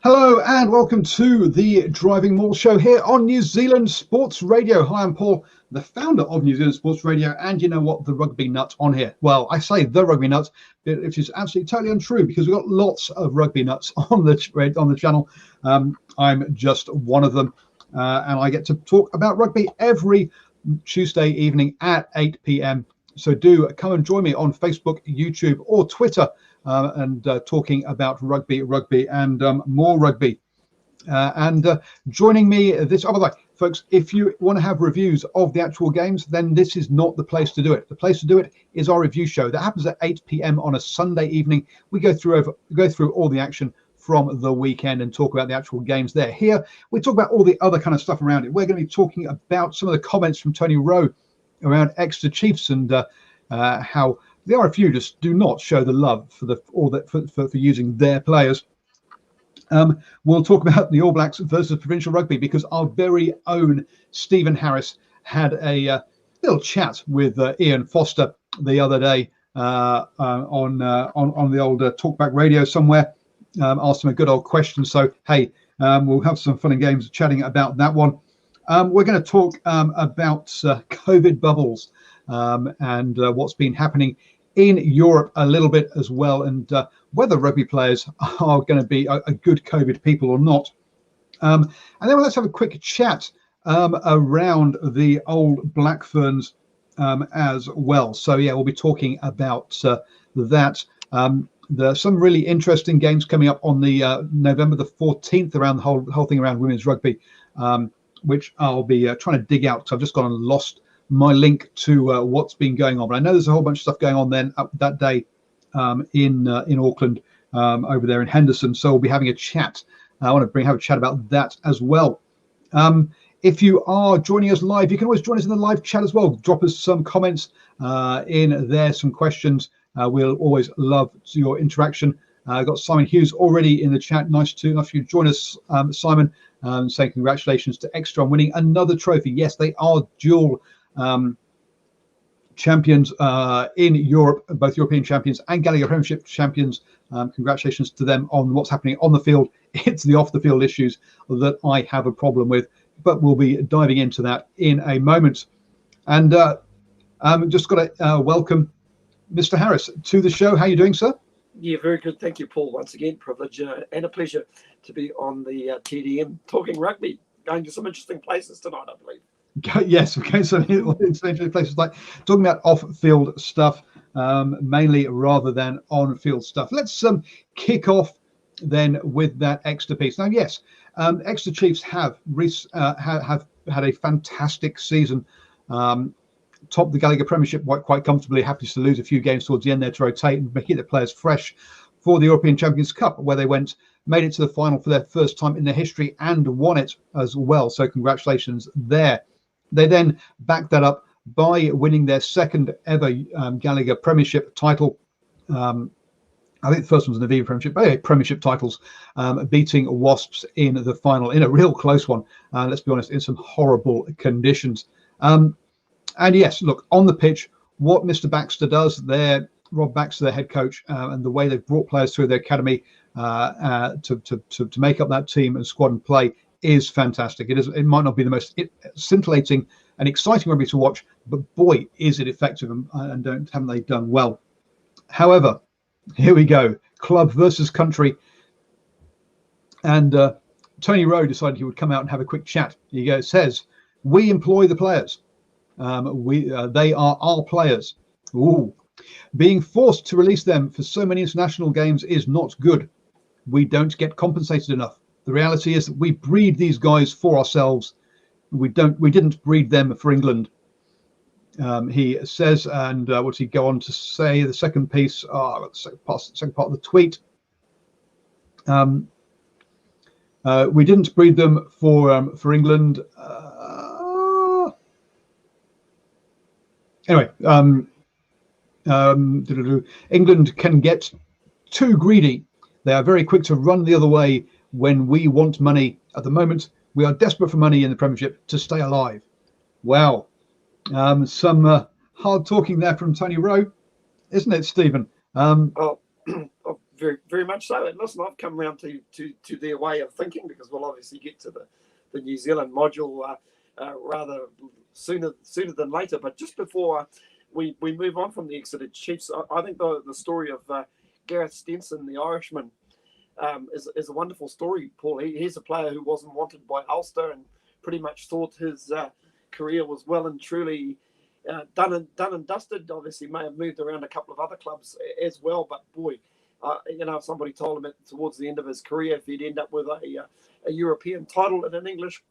Hello and welcome to the Driving Maul show here on New Zealand Sports Radio. Hi, I'm Paul, the founder of New Zealand Sports Radio, and you know what, the rugby nut on here. Well, I say the rugby nut, which is absolutely totally untrue because we've got lots of rugby nuts on the channel. I'm just one of them, and I get to talk about rugby every Tuesday evening at 8 p.m. So do come and join me on Facebook, YouTube, or Twitter. And talking about rugby, and more rugby. Joining me this other way, folks, if you want to have reviews of the actual games, then this is not the place to do it. The place to do it is our review show. That happens at 8 p.m. on a Sunday evening. We go through all the action from the weekend and talk about the actual games there. Here, we talk about all the other kind of stuff around it. We're going to be talking about some of the comments from Tony Rowe around Exeter Chiefs and how the RFU just do not show the love for using their players. We'll talk about the All Blacks versus provincial rugby because our very own Stephen Harris had a little chat with Ian Foster the other day on the old talkback radio somewhere. Asked him a good old question. So hey, we'll have some fun and games chatting about that one. We're going to talk about COVID bubbles and what's been happening in Europe a little bit as well, and whether rugby players are going to be a good COVID people or not. And then let's have a quick chat around the old Black Ferns as well. So yeah, we'll be talking about that. There's some really interesting games coming up on the November the 14th around the whole thing around women's rugby, which I'll be trying to dig out because I've just gone and lost my link to what's been going on. But I know there's a whole bunch of stuff going on then that day in Auckland, over there in Henderson. So we'll be having a chat. I want to have a chat about that as well. If you are joining us live, you can always join us in the live chat as well. Drop us some comments in there, some questions. We'll always love your interaction. I've got Simon Hughes already in the chat. Nice for you to join us, Simon, saying congratulations to Exeter on winning another trophy. Yes, they are dual champions in Europe, both European champions and Gallagher Premiership champions. Congratulations to them on what's happening on the field. It's the off the field issues that I have a problem with, but we'll be diving into that in a moment. And just got to welcome Mr. Harris to the show. How are you doing, sir? Yeah, very good. Thank you, Paul. Once again, privilege and a pleasure to be on the TDM talking rugby, going to some interesting places tonight, I believe. Yes, okay. So places like talking about off-field stuff, mainly rather than on-field stuff. Let's kick off then with that Exeter piece. Now, yes, Exeter Chiefs have had a fantastic season. Topped the Gallagher Premiership quite comfortably. Happy to lose a few games towards the end there to rotate and keep the players fresh for the European Champions Cup, where they made it to the final for their first time in their history and won it as well. So congratulations there. They then backed that up by winning their second ever Gallagher Premiership title. I think the first one was the Aviva Premiership, but anyway, Premiership titles, beating Wasps in the final in a real close one. Let's be honest, in some horrible conditions. And yes, look, on the pitch, what Mr. Baxter does there, Rob Baxter, their head coach, and the way they've brought players through their academy to make up that team and squad and play is fantastic. It might not be the most scintillating and exciting rugby to watch, but boy, is it effective, and haven't they done well. However, here we go, club versus country. And Tony Rowe decided he would come out and have a quick chat. He says, we employ the players. They are our players. Ooh. Being forced to release them for so many international games is not good. We don't get compensated enough. The reality is that we breed these guys for ourselves. We didn't breed them for England. He says, and what's he go on to say? The second piece, the second part of the tweet. We didn't breed them for England. Anyway, England can get too greedy. They are very quick to run the other way when we want money. At the moment, we are desperate for money in the Premiership to stay alive. Wow. Some hard talking there from Tony Rowe, isn't it, Stephen? Oh, very, very much so. And listen, I've come around to their way of thinking, because we'll obviously get to the New Zealand module rather sooner than later. But just before we move on from the Exeter Chiefs, I think the story of Gareth Stenson, the Irishman, is a wonderful story, Paul. He's a player who wasn't wanted by Ulster and pretty much thought his career was well and truly done and dusted. Obviously, may have moved around a couple of other clubs as well, but boy, if somebody told him towards the end of his career, if he'd end up with a European title and an English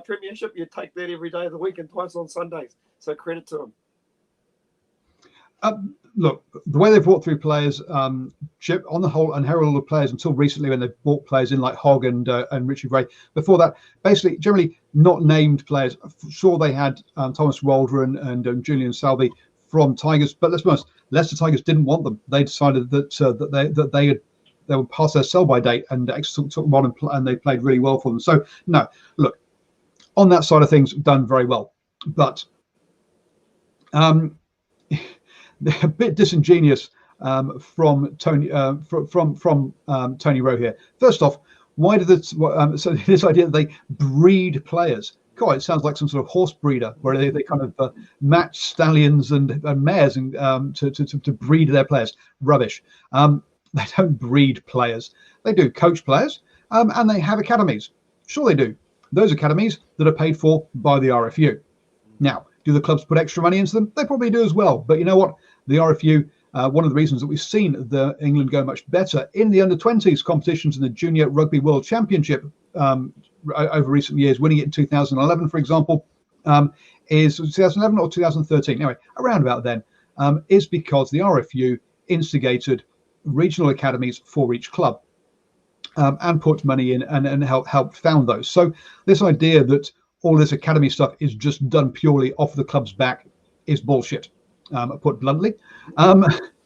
Premiership, you'd take that every day of the week and twice on Sundays. So credit to him. Look, the way they've brought through players, Chip, on the whole, unheralded players until recently, when they brought players in like Hogg and Richie Gray. Before that, basically, generally not named players. Sure, they had Thomas Rolder and Julian Salby from Tigers, but let's be honest, Leicester Tigers didn't want them. They decided that they would pass their sell-by date, and Exeter took them on and they played really well for them. So no, look, on that side of things, done very well, but they're a bit disingenuous from Tony Tony Rowe here. First off, why did so this idea that they breed players? God, it sounds like some sort of horse breeder where they kind of match stallions and mares and to breed their players. Rubbish. They don't breed players. They do coach players, and they have academies. Sure, they do. Those academies that are paid for by the RFU. Now, do the clubs put extra money into them? They probably do as well. But you know what? The RFU, one of the reasons that we've seen England go much better in the under-20s competitions in the Junior Rugby World Championship over recent years, winning it in 2011, for example, is 2011 or 2013, anyway, around about then, is because the RFU instigated regional academies for each club and put money in and helped found those. So this idea that all this academy stuff is just done purely off the club's back is bullshit, put bluntly.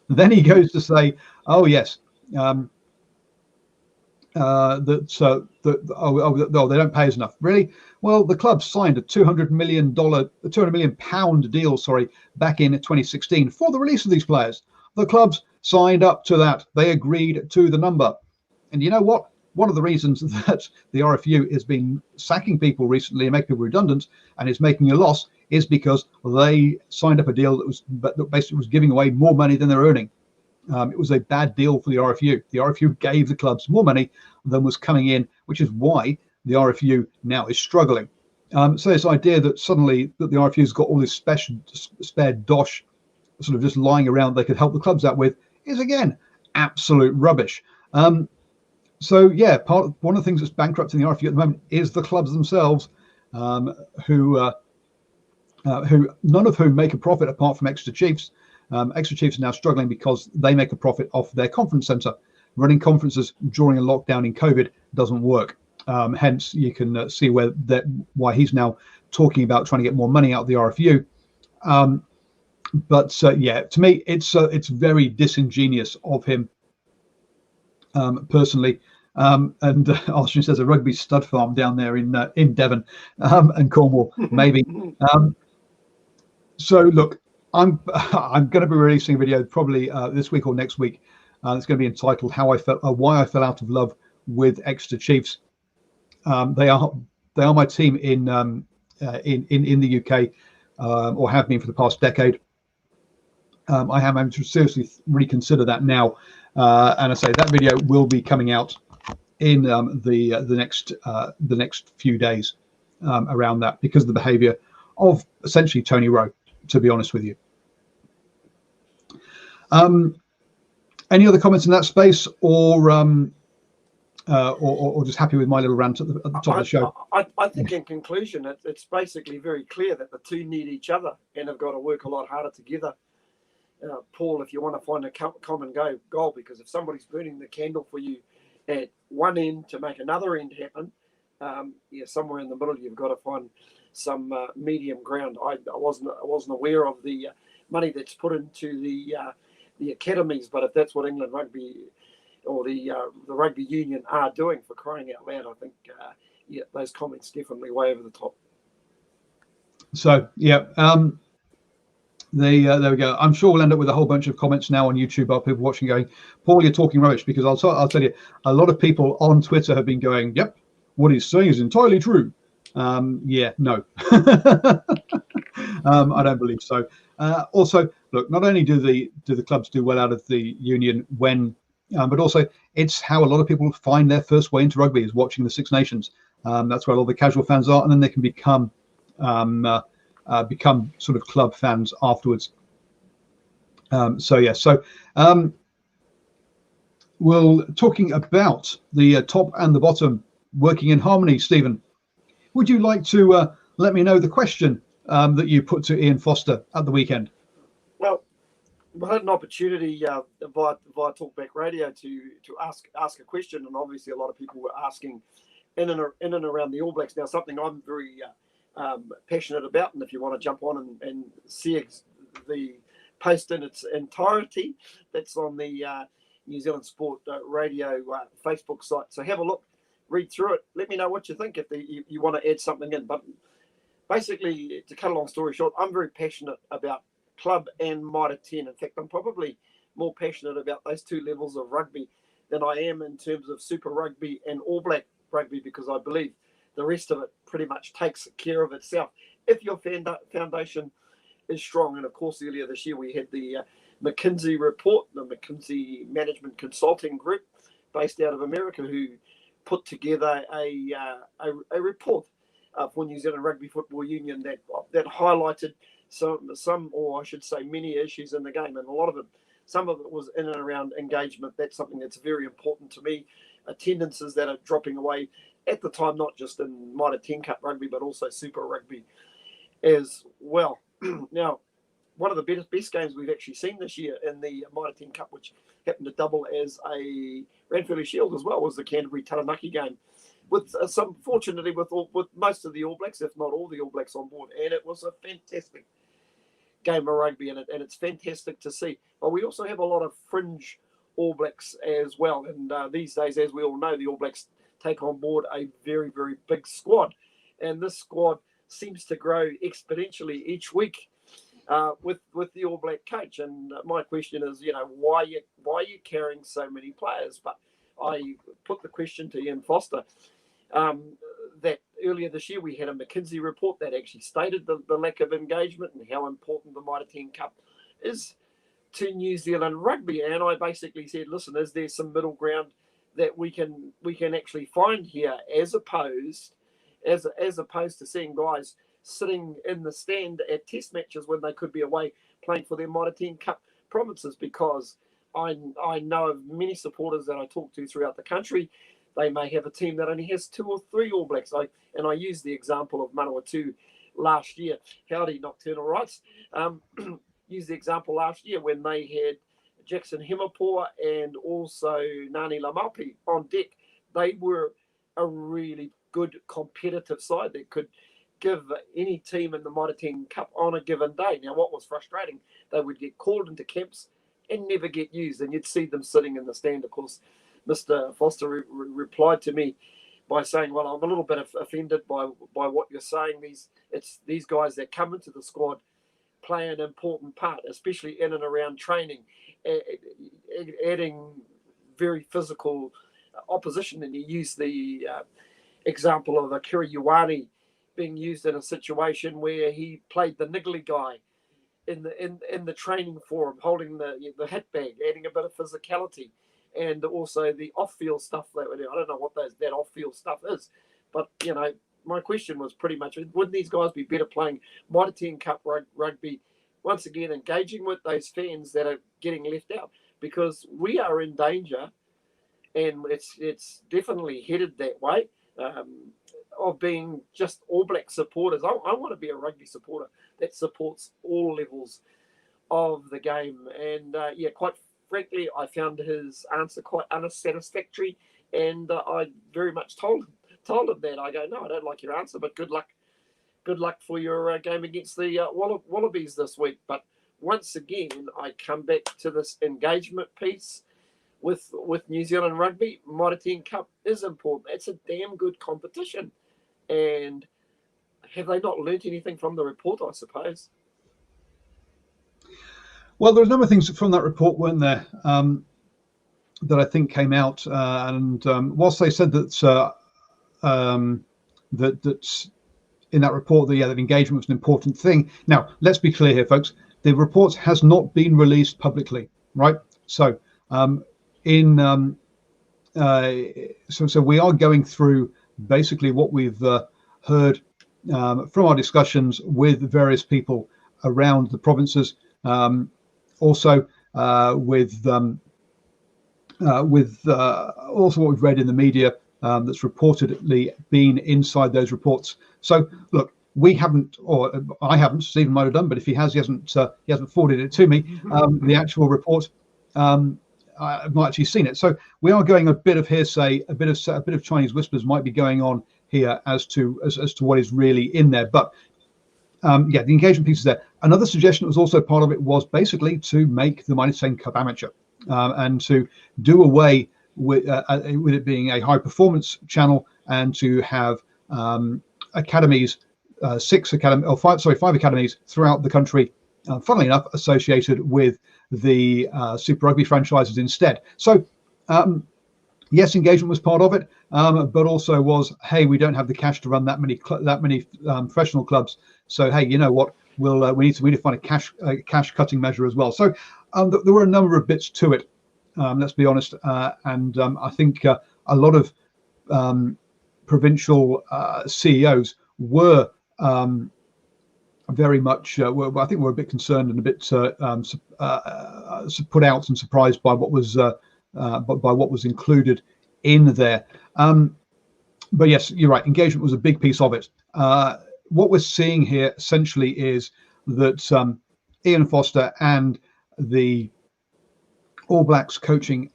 Then he goes to say, oh yes, they don't pay us enough. Really? Well, the club signed a £200 million deal, back in 2016 for the release of these players. The clubs signed up to that. They agreed to the number. And you know what? One of the reasons that the RFU has been sacking people recently and making people redundant and is making a loss is because they signed up a deal that basically was giving away more money than they're earning. It was a bad deal for the RFU. The RFU gave the clubs more money than was coming in, which is why the RFU now is struggling. So this idea that suddenly that the RFU's got all this spare dosh sort of just lying around they could help the clubs out with is, again, absolute rubbish. So yeah, one of the things that's bankrupting the RFU at the moment is the clubs themselves, who none of whom make a profit apart from Exeter Chiefs. Exeter Chiefs are now struggling because they make a profit off their conference centre. Running conferences during a lockdown in COVID doesn't work. Hence, you can see why he's now talking about trying to get more money out of the RFU. But yeah, to me, it's very disingenuous of him. Personally, and Austin says a rugby stud farm down there in Devon and Cornwall, maybe. So look, I'm going to be releasing a video probably this week or next week. It's going to be entitled "Why I Fell Out of Love with Exeter Chiefs." They are my team in the UK, or have been for the past decade. I am having to seriously reconsider that now. And I say that video will be coming out in the next few days around that, because of the behaviour of essentially Tony Rowe, to be honest with you. Any other comments in that space, or just happy with my little rant at the top of the show? I think in conclusion, it's basically very clear that the two need each other and have got to work a lot harder together. Paul, if you want to find a common goal, because if somebody's burning the candle for you at one end to make another end happen, somewhere in the middle you've got to find some medium ground. I wasn't aware of the money that's put into the academies, but if that's what England Rugby or the Rugby Union are doing, for crying out loud, I think those comments definitely way over the top. So yeah. There we go. I'm sure we'll end up with a whole bunch of comments now on YouTube about people watching going, Paul, you're talking rubbish, because I'll tell you, a lot of people on Twitter have been going, yep, what he's saying is entirely true. Yeah, no. I don't believe so. Also, look, not only do the clubs do well out of the union when, but also it's how a lot of people find their first way into rugby is watching the Six Nations. That's where all the casual fans are, and then they can become sort of club fans afterwards. We're talking about the top and the bottom working in harmony. Stephen, would you like to let me know the question that you put to Ian Foster at the weekend? Well, we had an opportunity via Talkback Radio to ask a question, and obviously a lot of people were asking in and around the All Blacks. Now, something I'm very passionate about, and if you want to jump on and see the post in its entirety, that's on the New Zealand Sport Radio Facebook site. So have a look, read through it, let me know what you think if you want to add something in. But basically, to cut a long story short, I'm very passionate about club and Mitre 10. In fact, I'm probably more passionate about those two levels of rugby than I am in terms of Super Rugby and All Black Rugby, because I believe the rest of it pretty much takes care of itself if your foundation is strong. And of course, earlier this year we had the McKinsey report, the McKinsey Management Consulting Group based out of America, who put together a report for New Zealand Rugby Football Union that highlighted some, or I should say, many issues in the game, and a lot of it, some of it was in and around engagement. That's something that's very important to me. Attendances that are dropping away at the time, not just in Mitre 10 Cup rugby, but also Super Rugby as well. Now, one of the best games we've actually seen this year in the Mitre 10 Cup, which happened to double as a Ranfurly Shield as well, was the Canterbury Taranaki game, with fortunately with most of the All Blacks, if not all the All Blacks on board, and it was a fantastic game of rugby, and it's fantastic to see. But we also have a lot of fringe All Blacks as well, and these days, as we all know, the All Blacks take on board a very, very big squad, and this squad seems to grow exponentially each week with the All Black coach. And my question is, why are you carrying so many players? But I put the question to Ian Foster that earlier this year we had a McKinsey report that actually stated the lack of engagement and how important the Mitre 10 Cup is to New Zealand rugby. And I basically said, listen, is there some middle ground that we can actually find here, as opposed to seeing guys sitting in the stand at test matches when they could be away playing for their Mitre 10 Cup provinces? Because I know of many supporters that I talk to throughout the country. They may have a team that only has 2 or 3 All Blacks. And I use the example of Manawatu last year. Howdy, Nocturnal Rights. Use the example last year when they had Jackson Himapua and also Nani Lamaupi on deck. They were a really good competitive side that could give any team in the Mitre 10 Cup on a given day. Now, what was frustrating, they would get called into camps and never get used, and you'd see them sitting in the stand. Of course, Mr. Foster replied to me by saying, well, I'm a little bit offended by what you're saying. These guys that come into the squad play an important part, especially in and around training, adding very physical opposition. And you use the example of Akira Ioane being used in a situation where he played the niggly guy in the training forum, holding the hit bag, adding a bit of physicality, and also the off-field stuff. I don't know what that off-field stuff is, but my question was pretty much, wouldn't these guys be better playing Mitre 10 Cup rugby, once again engaging with those fans that are getting left out? Because we are in danger, and it's definitely headed that way, of being just All Black supporters. I want to be a rugby supporter that supports all levels of the game. And quite frankly, I found his answer quite unsatisfactory, and I very much told him that. I go, no, I don't like your answer, but good luck for your game against the Wallabies this week. But once again, I come back to this engagement piece with New Zealand rugby. Mitre 10 Cup is important. It's a damn good competition. And have they not learnt anything from the report, I suppose? Well, there was a number of things from that report, weren't there, that I think came out. And whilst they said that that in that report that that engagement was an important thing. Now, let's be clear here, folks. The report has not been released publicly, right? So so we are going through basically what we've heard from our discussions with various people around the provinces, also with also what we've read in the media that's reportedly been inside those reports. So look, we haven't, or I haven't, Stephen might have done, but if he has, he hasn't forwarded it to me. The actual report, I've not actually seen it. So we are going a bit of hearsay, a bit of Chinese whispers might be going on here as to what is really in there. But the engagement piece is there. Another suggestion that was also part of it was basically to make the Mitre 10 Cup amateur and to do away with it being a high performance channel and to have academies, 5 academies throughout the country, funnily enough, associated with the Super Rugby franchises instead. So yes, engagement was part of it, but also was, hey, we don't have the cash to run that many professional clubs. So hey, you know what? We need to find a cash cutting measure as well. So there were a number of bits to it. Let's be honest, and I think a lot of provincial CEOs were very much. I think were a bit concerned and a bit put out and surprised by what was included in there. But yes, you're right. Engagement was a big piece of it. What we're seeing here essentially is that Ian Foster and the All Blacks coaching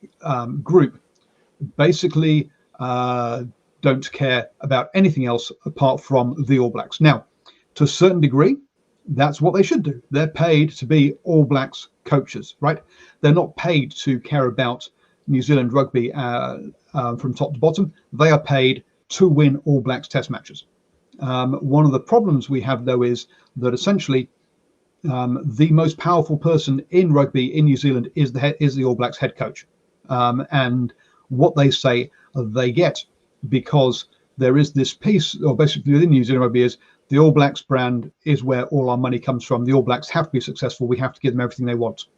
group basically don't care about anything else apart from the All Blacks. Now, to a certain degree, that's what they should do. They're paid to be All Blacks coaches, right? They're not paid to care about New Zealand rugby from top to bottom. They are paid to win All Blacks test matches. One of the problems we have, though, is that essentially the most powerful person in rugby in New Zealand is the All Blacks head coach, and what they say they get, because there is this piece, or basically within New Zealand rugby, is the All Blacks brand is where all our money comes from. The All Blacks have to be successful. We have to give them everything they want,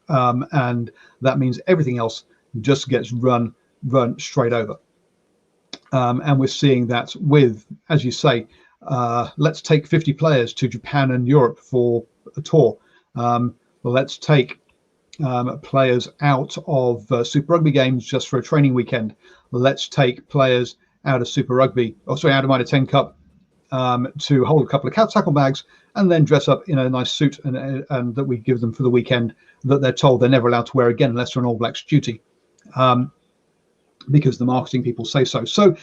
and that means everything else just gets run straight over. And we're seeing that with, as you say, let's take 50 players to Japan and Europe for a tour. Let's take players out of Super Rugby games just for a training weekend. Let's take players out of Super Rugby, out of Mitre 10 Cup to hold a couple of tackle bags and then dress up in a nice suit and that we give them for the weekend that they're told they're never allowed to wear again unless they're on All Blacks duty. Because the marketing people say so. So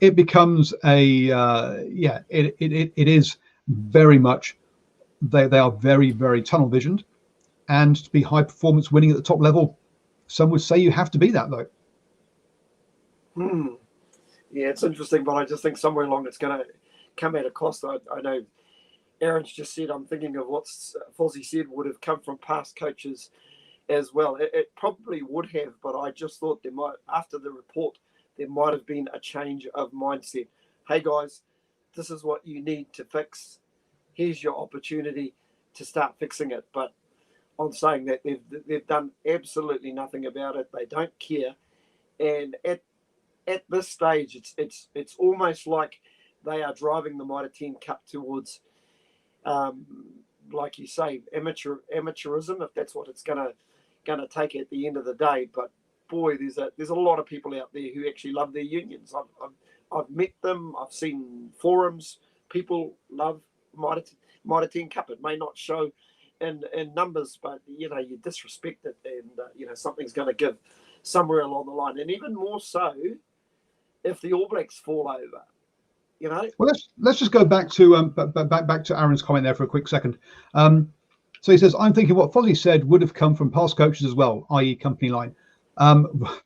it becomes it is very much, they are very, very tunnel visioned, and to be high performance winning at the top level, some would say you have to be that, though. Yeah, it's interesting, but I just think somewhere along it's going to come at a cost. I know Aaron's just said, I'm thinking of what Fozzie said would have come from past coaches as well. It probably would have, but I just thought there might, after the report, there might have been a change of mindset. Hey guys, this is what you need to fix. Here's your opportunity to start fixing it. But on saying that, they've done absolutely nothing about it. They don't care, and at this stage, it's almost like they are driving the Mitre 10 Cup towards, like you say, amateurism, if that's what it's gonna take at the end of the day. But boy, there's a lot of people out there who actually love their unions. I've met them. I've seen forums. People love Mitre 10 Cup. It may not show in numbers, but you disrespect it, and something's going to give somewhere along the line, and even more so if the All Blacks fall over. Well, let's just go back to back to Aaron's comment there for a quick second. So he says, I'm thinking what Fozzie said would have come from past coaches as well, i.e. company line.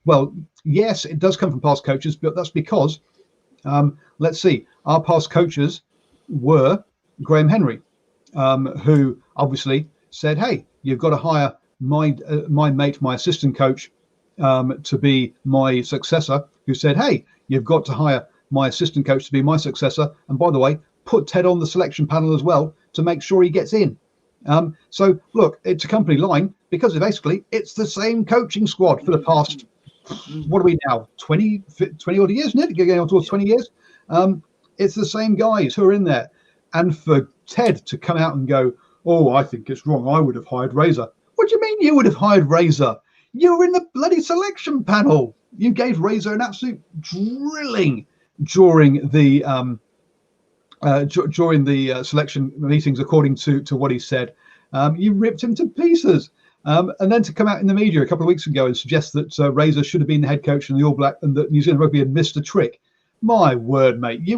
Well, yes, it does come from past coaches, but that's because, let's see, our past coaches were Graham Henry, who obviously said, hey, you've got to hire my mate, my assistant coach, to be my successor, who said, hey, you've got to hire my assistant coach to be my successor. And by the way, put Ted on the selection panel as well to make sure he gets in. So look, it's a company line because basically it's the same coaching squad for the past, what are we now, 20 odd years, isn't it? Getting on towards 20 years. It's the same guys who are in there. And for Ted to come out and go, oh, I think it's wrong, I would have hired Razor. What do you mean you would have hired Razor? You were in the bloody selection panel. You gave Razor an absolute drilling during the selection meetings, according to what he said. You ripped him to pieces. And then to come out in the media a couple of weeks ago and suggest that Razor should have been the head coach in the All Black and that New Zealand Rugby had missed a trick. My word, mate, it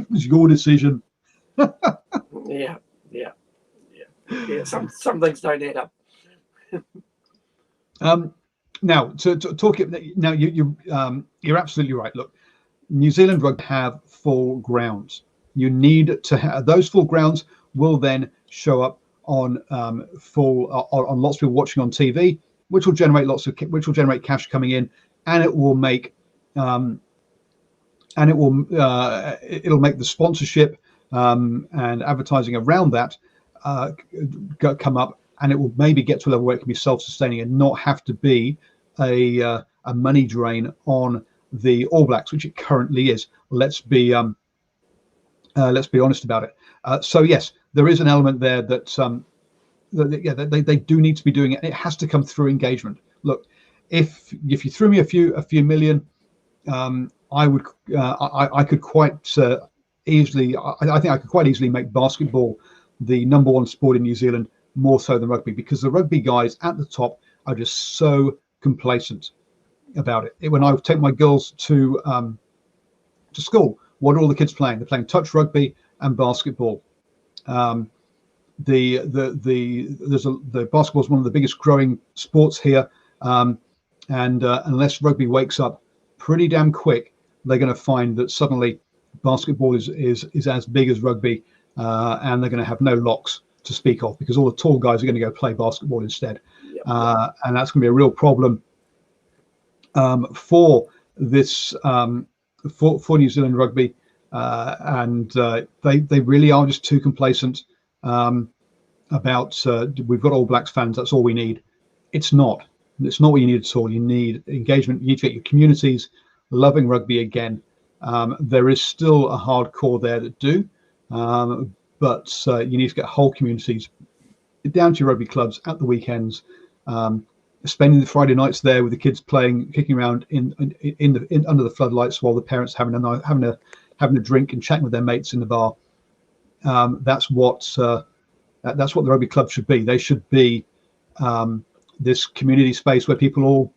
was your decision. Yeah. Some things don't add up. Now, to talk it now, you're absolutely right. Look, New Zealand Rugby have full grounds. You need to have those full grounds. Will then show up on on lots of people watching on TV, which will generate cash coming in, and it will make it'll make the sponsorship and advertising around that come up, and it will maybe get to a level where it can be self-sustaining and not have to be a money drain on the All Blacks, which it currently is. Let's be honest about it. So yes, there is an element there that they do need to be doing it. It has to come through engagement. Look, if you threw me a few million, I could quite easily. I think I could quite easily make basketball the #1 sport in New Zealand, more so than rugby, because the rugby guys at the top are just so complacent about it. When I take my girls to school, what are all the kids playing? They're playing touch rugby and basketball. The basketball is one of the biggest growing sports here, and unless rugby wakes up pretty damn quick, they're going to find that suddenly basketball is as big as rugby, and they're going to have no locks to speak of, because all the tall guys are going to go play basketball instead. Yep. And that's going to be a real problem for this for New Zealand Rugby, and they really are just too complacent about we've got All Blacks fans, that's all we need. It's not what you need at all. You need engagement. You need to get your communities loving rugby again. There is still a hardcore there that do, but you need to get whole communities down to your rugby clubs at the weekends, spending the Friday nights there with the kids kicking around in under the floodlights while the parents having a drink and chatting with their mates in the bar. That's what the rugby club should be. They should be this community space where people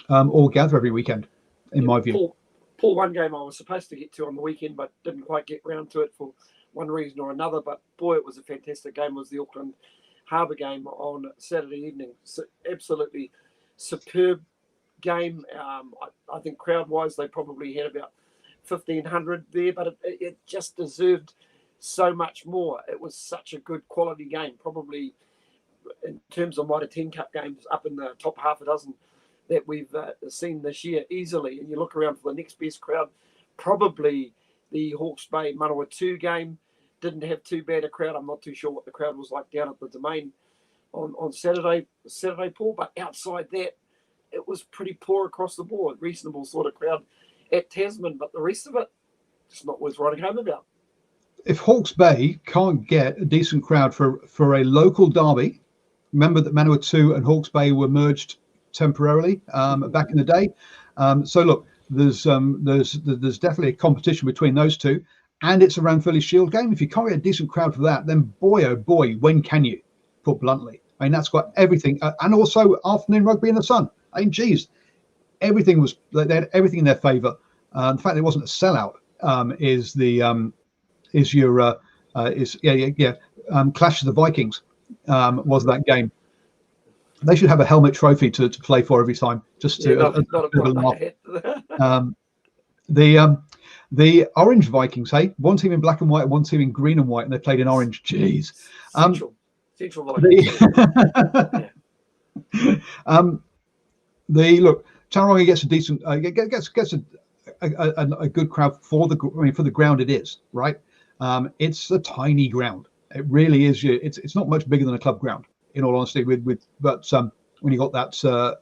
all gather every weekend, in my view. Paul, one game I was supposed to get to on the weekend, but didn't quite get round to it for one reason or another. But boy, it was a fantastic game. It was the Auckland Harbour game on Saturday evening. So absolutely superb game. I think crowd-wise, they probably had about 1,500 there, but it just deserved so much more. It was such a good quality game, probably in terms of Mitre 10 Cup games, up in the top half a dozen that we've seen this year easily. And you look around for the next best crowd, probably the Hawke's Bay Manawatu game didn't have too bad a crowd. I'm not too sure what the crowd was like down at the Domain on Saturday, Paul, but outside that, it was pretty poor across the board. Reasonable sort of crowd at Tasman, but the rest of it, just not worth writing home about. If Hawke's Bay can't get a decent crowd for a local derby, remember that Manawatu and Hawke's Bay were merged temporarily back in the day. So look, there's definitely a competition between those two, and it's a Ranfurly Shield game. If you can't get a decent crowd for that, then boy oh boy, when can you? Put bluntly, I mean, that's got everything, and also afternoon rugby in the sun. I mean, geez, they had everything in their favour. The fact that it wasn't a sellout Clash of the Vikings was that game. They should have a helmet trophy to play for every time, just to laugh. The Orange Vikings, hey, one team in black and white, one team in green and white, and they played in orange. Jeez. Central Village. Look, Tauranga gets a decent, gets a good crowd for the ground it is, right? It's a tiny ground. It really is. It's not much bigger than a club ground, in all honesty. But when you got that,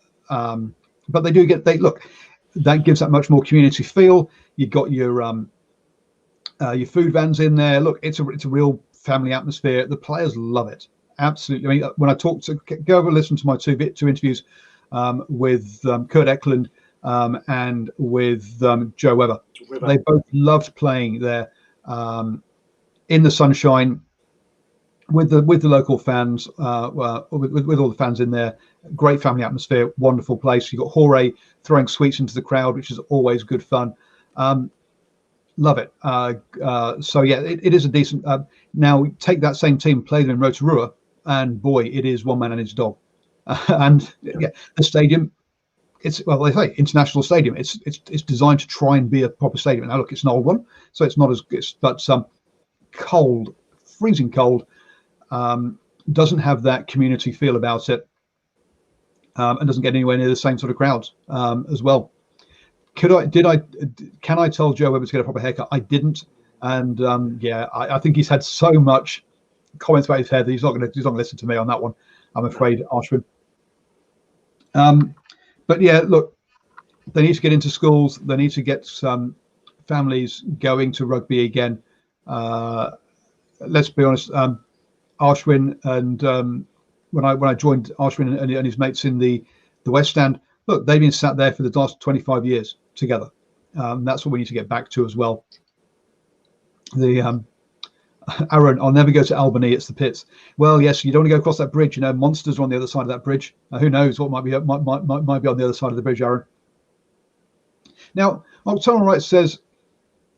but they look. That gives that much more community feel. You've got your food vans in there. Look, it's a real family atmosphere. The players love it. Absolutely. I mean, when I talk to, go over and listen to my two interviews with Kurt Eklund and with Joe Webber. They both loved playing there in the sunshine with the local fans, with all the fans in there. Great family atmosphere, wonderful place. You've got Jorge throwing sweets into the crowd, which is always good fun. Love it. So yeah, it is a decent. Now take that same team, play them in Rotorua, and boy, it is one man and his dog. And yeah, the stadium. It's, well, they say international stadium. It's designed to try and be a proper stadium. Now look, it's an old one, so it's not as good, but cold, freezing cold. Doesn't have that community feel about it, and doesn't get anywhere near the same sort of crowds as well. Can I tell Joe Webber to get a proper haircut? I didn't, and yeah, I think he's had so much comments about his hair that he's not going to listen to me on that one. I'm afraid, Ashwin. But yeah, look, they need to get into schools. They need to get some families going to rugby again. Let's be honest, Ashwin and when I joined Ashwin and his mates in the West Stand, look, they've been sat there for the last 25 years together. That's what we need to get back to as well. Aaron, I'll never go to Albany. It's the pits. Well, yes, you don't want to go across that bridge. You know, monsters are on the other side of that bridge. Who knows what might be on the other side of the bridge, Aaron. Now, October Wright says,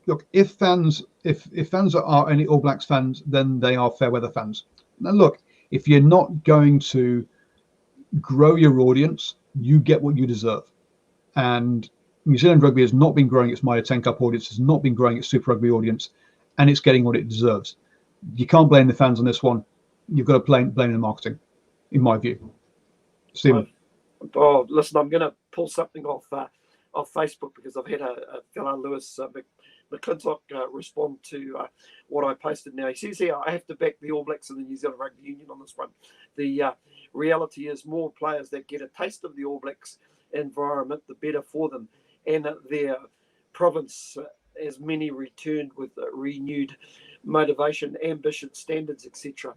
look, if fans are any All Blacks fans, then they are fair weather fans. Now, look, if you're not going to grow your audience, you get what you deserve. And New Zealand Rugby has not been growing its Mitre 10 Cup audience, has not been growing its Super Rugby audience, and it's getting what it deserves. You can't blame the fans on this one. You've got to blame the marketing, in my view. Stephen. Oh, listen, I'm going to pull something off Facebook because I've had a fellow Lewis McClintock respond to what I posted. Now he says here, I have to back the All Blacks and the New Zealand Rugby Union on this one. The reality is more players that get a taste of the All Blacks environment, the better for them and their province, as many returned with renewed motivation, ambition, standards, etc.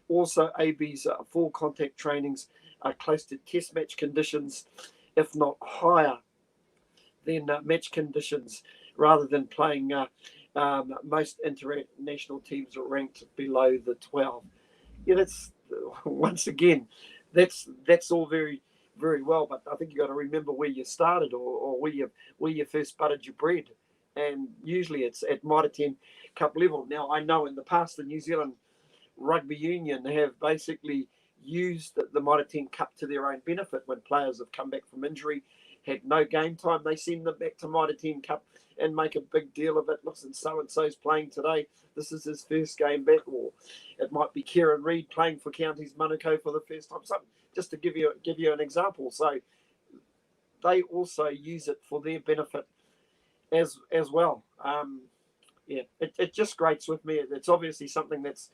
Also, AB's full contact trainings are close to test match conditions, if not higher than match conditions, rather than playing most international teams are ranked below the 12. Yeah, that's once again, that's all very, very well, but I think you got to remember where you started or where you first buttered your bread, and usually it's at Mitre 10 Cup level. Now I know in the past the New Zealand Rugby Union have basically used the Mitre 10 Cup to their own benefit. When players have come back from injury, had no game time, they send them back to Mitre 10 Cup and make a big deal of it. Listen, so-and-so's playing today. This is his first game back. Or it might be Kieran Reid playing for Counties Manukau for the first time. Something just to give you an example. So they also use it for their benefit as well. Yeah, it just grates with me. It's obviously something that's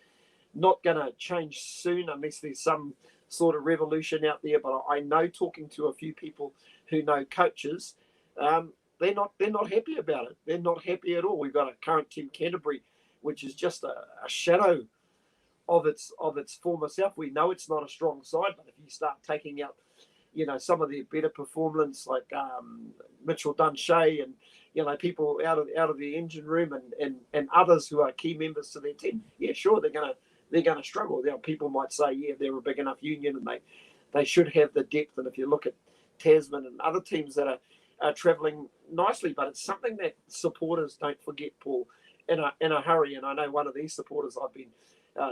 not going to change soon unless there's some sort of revolution out there. But I know, talking to a few people who know coaches, they're not happy about it. They're not happy at all. We've got a current team, Canterbury, which is just a shadow of its former self. We know it's not a strong side, but if you start taking out, some of their better performance like Mitchell Dunshea and people out of the engine room and others who are key members to their team, yeah, sure, they're gonna struggle. People might say, yeah, they're a big enough union and they should have the depth. And if you look at Tasman and other teams that are travelling nicely, but it's something that supporters don't forget, Paul, in a hurry. And I know one of these supporters I've been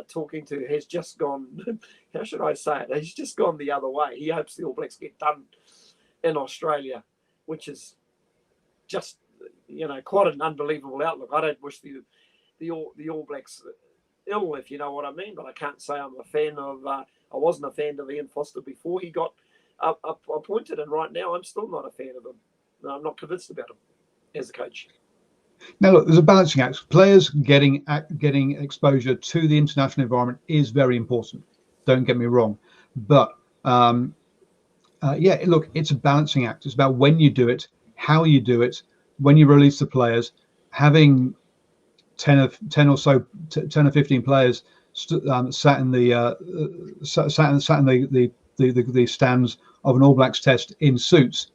talking to has just gone, how should I say it? He's just gone the other way. He hopes the All Blacks get done in Australia, which is just, quite an unbelievable outlook. I don't wish the All Blacks ill, if you know what I mean. But I can't say I'm a fan of. I wasn't a fan of Ian Foster before he got appointed, and right now I'm still not a fan of him. I'm not convinced about him as a coach. Now, look, there's a balancing act. Players getting exposure to the international environment is very important. Don't get me wrong, but yeah, look, it's a balancing act. It's about when you do it, how you do it, when you release the players. Having 10 or 15 players sat in the the stands of an All Blacks test in suits,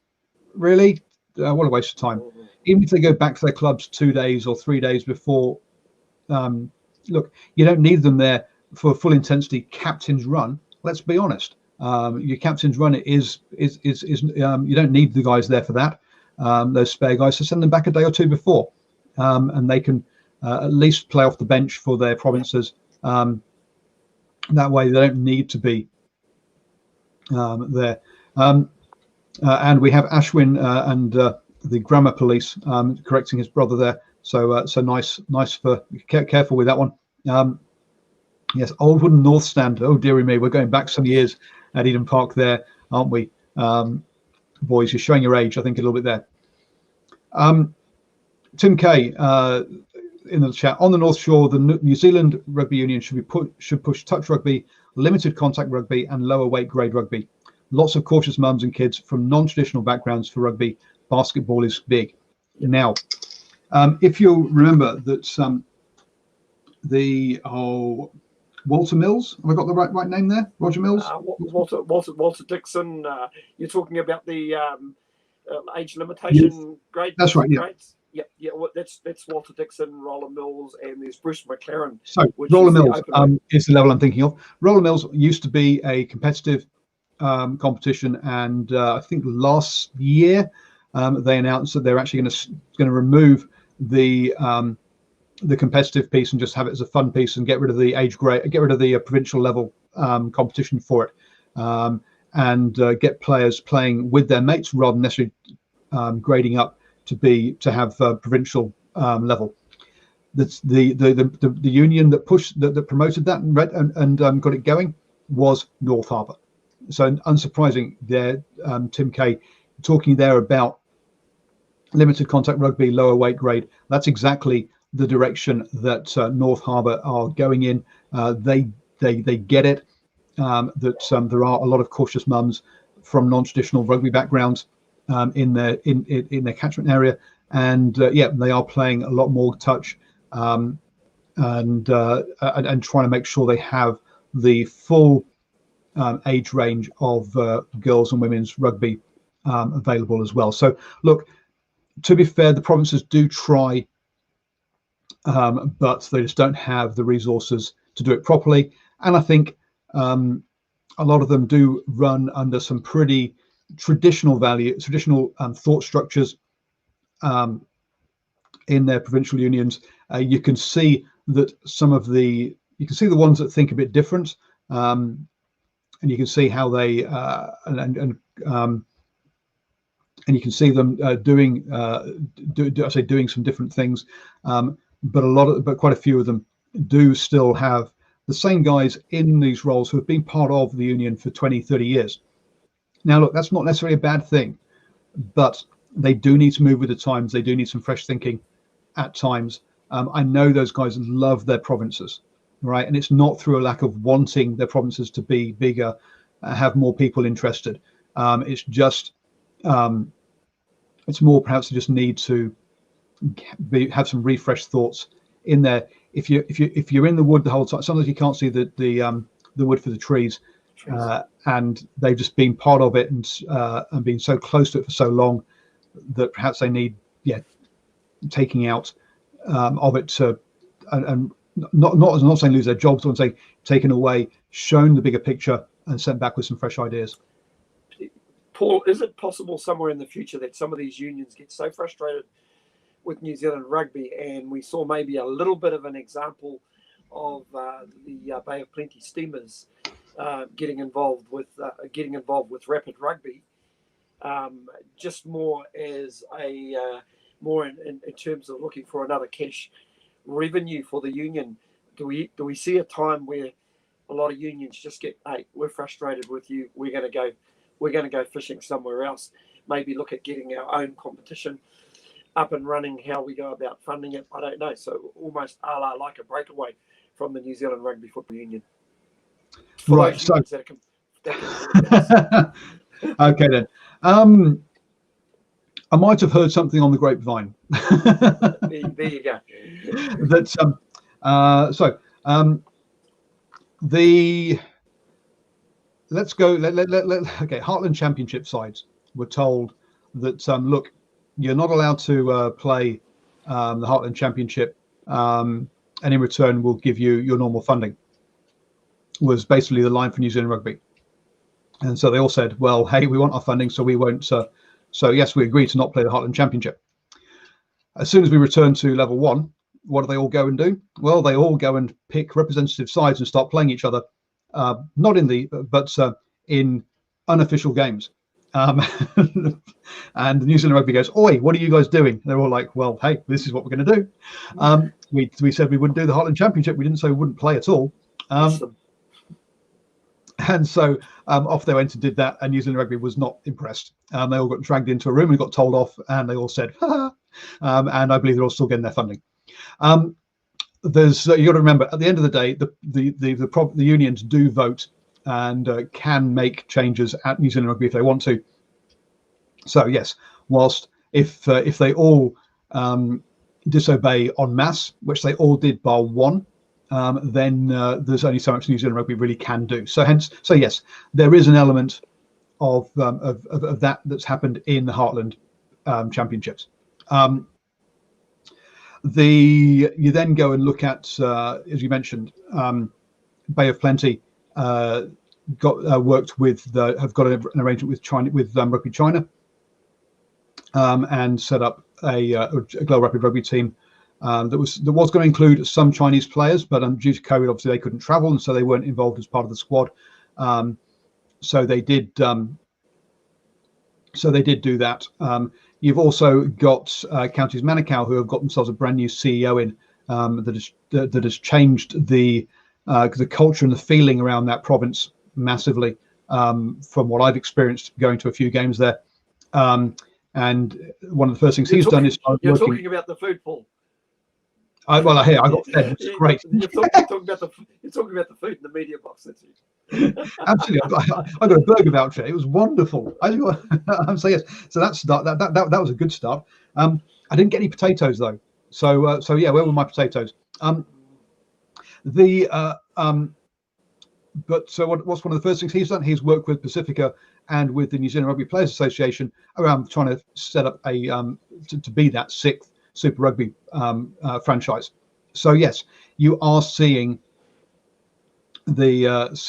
really, what a waste of time. Even if they go back to their clubs 2 days or 3 days before, look, you don't need them there for a full intensity captain's run. Let's be honest. Your captain's run is you don't need the guys there for that. Those spare guys, so send them back a day or two before, and they can at least play off the bench for their provinces. That way, they don't need to be there. And we have Ashwin and the grammar police correcting his brother there. So nice for careful with that one. Yes, Old Wooden North Stand. Oh dearie me, we're going back some years at Eden Park there, aren't we? Boys, you're showing your age, I think, a little bit there. Tim Kay in the chat, on the North Shore, the New Zealand Rugby Union should push touch rugby, limited contact rugby, and lower weight grade rugby. Lots of cautious mums and kids from non-traditional backgrounds for rugby. Basketball is big. Now, if you remember that Walter Mills, have I got the right name there? Roger Mills? Walter Dixon. You're talking about the age limitation grade. That's right. Yeah. Grades? Yeah. Well, that's Walter Dixon, Roland Mills, and there's Bruce McLaren. So Roland Mills is the level I'm thinking of. Roland Mills used to be a competitive competition, and I think last year they announced that they're actually going to remove the competitive piece and just have it as a fun piece and get rid of the age grade, get rid of the provincial level competition for it, and get players playing with their mates rather than necessarily grading up to have provincial level. That's the union that promoted that and got it going was North Harbour. So unsurprising there, Tim Kay talking there about limited contact rugby, lower weight grade. That's exactly the direction that North Harbour are going in. They get it, that there are a lot of cautious mums from non-traditional rugby backgrounds in their catchment area, and yeah, they are playing a lot more touch and trying to make sure they have the full age range of girls and women's rugby available as well. So look, to be fair, the provinces do try, but they just don't have the resources to do it properly. And I think a lot of them do run under some pretty traditional thought structures in their provincial unions. You can see that the ones that think a bit different, and you can see how they and you can see them doing some different things, but quite a few of them do still have the same guys in these roles who have been part of the union for 20-30 years. Now look, that's not necessarily a bad thing, but they do need to move with the times. They do need some fresh thinking at times. I know those guys love their provinces, right? And it's not through a lack of wanting their provinces to be bigger, have more people interested. It's just it's more perhaps they just need to have some refreshed thoughts in there. If you're in the wood the whole time, sometimes you can't see the wood for the trees, and they've just been part of it and been so close to it for so long that perhaps they need taking out of it to and not saying lose their jobs, but saying taken away, shown the bigger picture, and sent back with some fresh ideas. Paul, is it possible somewhere in the future that some of these unions get so frustrated with New Zealand rugby, and we saw maybe a little bit of an example of the Bay of Plenty Steamers getting involved with Rapid Rugby, just more as a more in terms of looking for another cash revenue for the union, do we see a time where a lot of unions just get, hey, we're frustrated with you, we're going to go fishing somewhere else, maybe look at getting our own competition up and running, how we go about funding it, I don't know. So almost a la like a breakaway from the New Zealand Rugby Football Union. For right, so okay then. I might have heard something on the grapevine. There you go. That let's go. Okay, Heartland Championship sides were told that look, you're not allowed to play the Heartland Championship, and in return we'll give you your normal funding. Was basically the line for New Zealand Rugby, and so they all said, well, hey, we want our funding, so we won't. So yes, we agreed to not play the Heartland Championship. As soon as we return to level 1, what do they all go and do? Well, they all go and pick representative sides and start playing each other, not in the, but in unofficial games. And the New Zealand Rugby goes, oi, what are you guys doing? They're all like, well, hey, this is what we're going to do. We said we wouldn't do the Heartland Championship. We didn't say we wouldn't play at all. Awesome. And so off they went and did that, and New Zealand Rugby was not impressed. They all got dragged into a room and got told off, and they all said, ha. And I believe they're all still getting their funding. There's you got to remember, at the end of the day, the unions do vote and can make changes at New Zealand Rugby if they want to. So yes, whilst if they all disobey en masse, which they all did bar one, then there's only so much New Zealand Rugby really can do. So yes, there is an element of that that's happened in the Heartland Championships. You then go and look at, as you mentioned, Bay of Plenty worked with have got an arrangement with China, with Rugby China, and set up a global rapid rugby team that was going to include some Chinese players, but due to COVID, obviously they couldn't travel, and so they weren't involved as part of the squad. So they did. So they did do that. You've also got Counties Manukau, who have got themselves a brand new CEO in that has changed the culture and the feeling around that province massively, from what I've experienced going to a few games there. And one of the first things he's done is you're talking about the food, Paul. I got fed, which is great. You're talking about the food in the media box. That's it. Absolutely, I got a burger voucher. It was wonderful. So yes, so that was a good start. I didn't get any potatoes though. So yeah, where were my potatoes? But so what's one of the first things he's done? He's worked with Pacifica and with the New Zealand Rugby Players Association around trying to set up a to be that 6th Super Rugby franchise. So yes, you are seeing the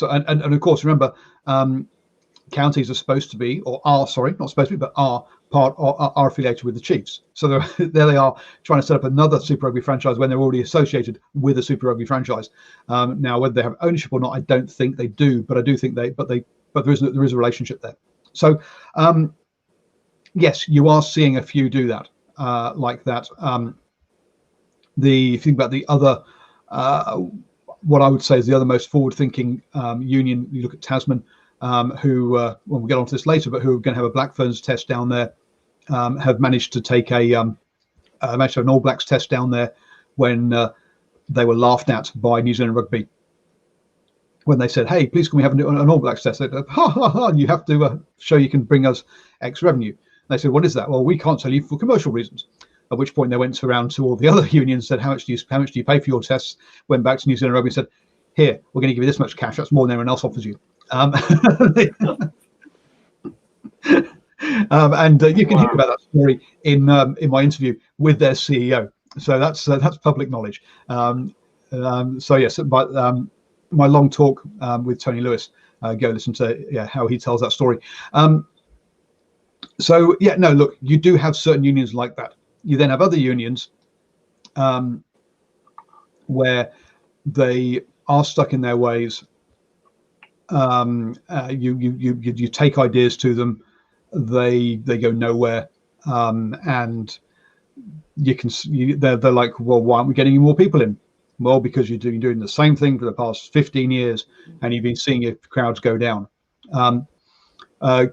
and of course remember, counties are supposed to be, or are, sorry, not supposed to be, but are affiliated with the Chiefs. So there they are trying to set up another Super Rugby franchise when they're already associated with a Super Rugby franchise. Now whether they have ownership or not, I don't think they do, but I do think but there is a relationship there. So yes, you are seeing a few do that. Like that. If you think about the other, what I would say is the other most forward-thinking union, you look at Tasman, who, well, we'll get onto this later, but who are going to have a Black Ferns test down there, have managed to take an All Blacks test down there when they were laughed at by New Zealand Rugby. When they said, hey, please can we have an All Blacks test? They said, ha, ha, ha, you have to show you can bring us X revenue. They said, what is that? Well, we can't tell you for commercial reasons. At which point they went around to all the other unions, said, how much do you pay for your tests? Went back to New Zealand Rugby and said, here, we're going to give you this much cash. That's more than anyone else offers you. And you can hear about that story in my interview with their CEO. So that's public knowledge. So yes, but my long talk with Tony Lewis, go listen to how he tells that story. So yeah, no, look, you do have certain unions like that. You then have other unions where they are stuck in their ways. You take ideas to them, they go nowhere, and they're like, well, why aren't we getting more people in? Well, because you're doing the same thing for the past 15 years, and you've been seeing your crowds go down.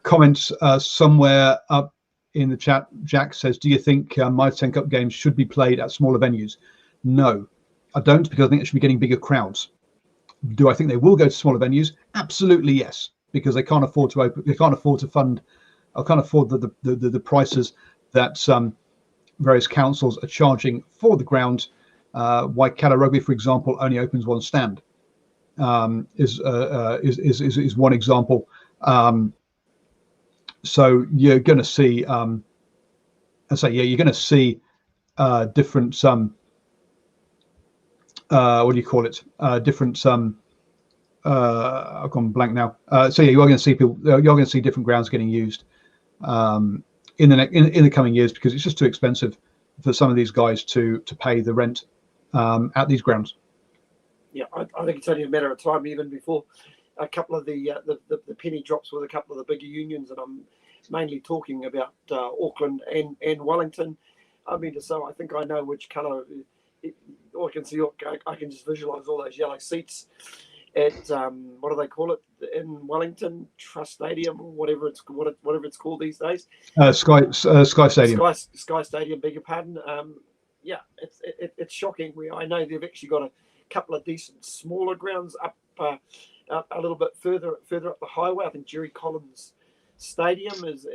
Comments somewhere up in the chat. Jack says, do you think Mitre 10 Cup games should be played at smaller venues? No, I don't, because I think it should be getting bigger crowds. Do I think they will go to smaller venues? Absolutely yes, because they can't afford to open. They can't afford to fund. I can't afford the prices that various councils are charging for the ground. Waikato Rugby, for example, only opens one stand. Is one example. So you're going to see, you're going to see different what do you call it? Different I've gone blank now. So yeah, you are going to see people. You're going to see different grounds getting used in the coming years, because it's just too expensive for some of these guys to pay the rent at these grounds. Yeah, I think it's only a matter of time, even before a couple of the penny drops with a couple of the bigger unions, and I'm mainly talking about Auckland and Wellington. I mean, so I think I know which colour. I can see. I can just visualise all those yellow seats at what do they call it in Wellington, Trust Stadium, or whatever it's called these days. Sky Stadium. Sky Stadium. Beg your pardon. Yeah, it's shocking. I know they've actually got a couple of decent smaller grounds up a little bit further up the highway. I think Jerry Collins Stadium is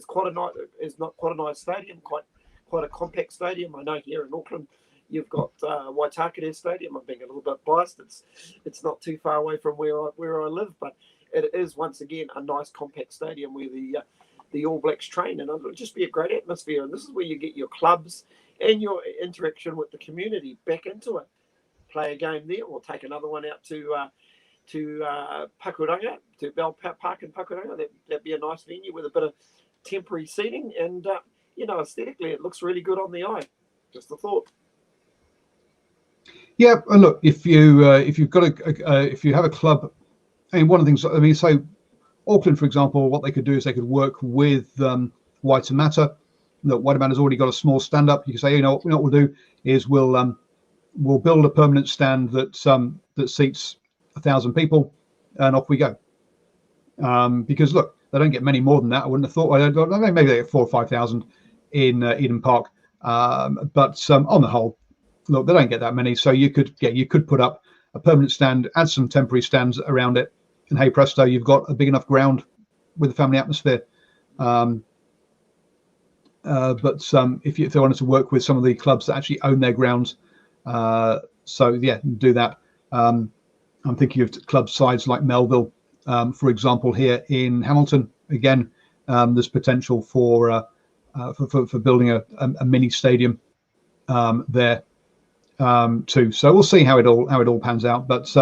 quite a nice stadium, quite a compact stadium. I know here in Auckland you've got Waitakere Stadium. I'm being a little bit biased. It's not too far away from where I live, but it is once again a nice compact stadium where the All Blacks train, and it'll just be a great atmosphere. And this is where you get your clubs and your interaction with the community back into it. Play a game there, or take another one out to Pakuranga, to Bell Park in Pakuranga. That'd be a nice venue with a bit of temporary seating, and aesthetically it looks really good on the eye. Just a thought. Yeah, and look, if you've got if you have a club, I mean, one of the things, so Auckland, for example, what they could do is they could work with Waitemata. Look, Waitemata's already got a small stand up. You can say, what we'll do is we'll build a permanent stand that seats 1,000 people, and off we go. Because look, they don't get many more than that. I wouldn't have thought. Maybe they get 4,000 or 5,000 in Eden Park, but on the whole, look, they don't get that many. So you could put up a permanent stand, add some temporary stands around it, and hey presto, you've got a big enough ground with a family atmosphere. But if they wanted to work with some of the clubs that actually own their grounds, so yeah, do that. I'm thinking of club sides like Melville, for example, here in Hamilton. Again, there's potential for building a mini stadium there too. So we'll see how it all pans out. But